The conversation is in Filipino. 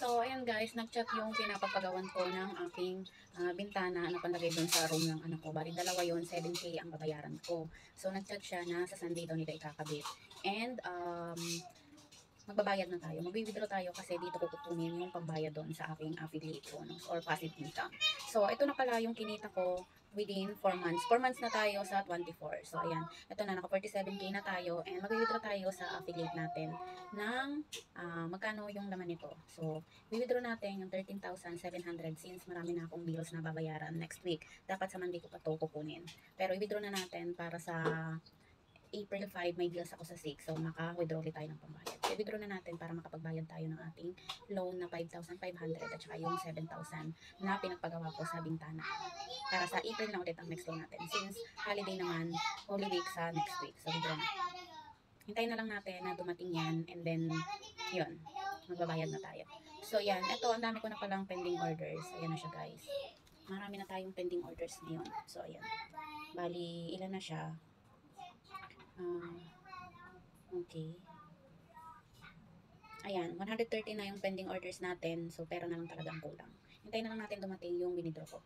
So, ayan guys, nag-chat yung pinapagpagawan ko ng aking bintana na pandagay doon sa room ng anak ko. Bali, dalawa yun, 7K ang babayaran ko. So, nag-chat siya na sa Sunday daw nila ikakabit. And, magbabayad na tayo. Mag-withdraw tayo kasi dito ko kukunin yung pambayad doon sa aking affiliate bonus or passive income. So, ito na pala yung kinita ko within 4 months. 4 months na tayo sa 24. So, ayan. Ito na, naka 47K na tayo and mag-withdraw tayo sa affiliate natin ng magkano yung laman nito. So, withdraw natin yung 13,700 since marami na akong bills na babayaran next week. Dapat sa Monday ko pa ito kukunin. Pero i-withdraw na natin para sa April 5, may bills ako sa 6. So, maka-withdraw ulit tayo ng pambayad. So, withdraw na natin para makapagbayad tayo ng ating loan na 5,500 at saka yung 7,000 na pinagpagawa ko sa bintana. Para sa April na ulit ang next loan natin. Since holiday naman, Holy Week sa next week. So, withdraw na. Hintayin na lang natin na dumating yan and then, yun, magbabayad na tayo. So, yan. Ito, ang dami ko na palang pending orders. Ayan na siya, guys. Marami na tayong pending orders ngayon. So, ayan. Bali, ilan na siya? Okay. Ayan, 130 na yung pending orders natin. So, pera na lang talaga ang kulang. Hintayin na lang natin dumating yung binidro ko.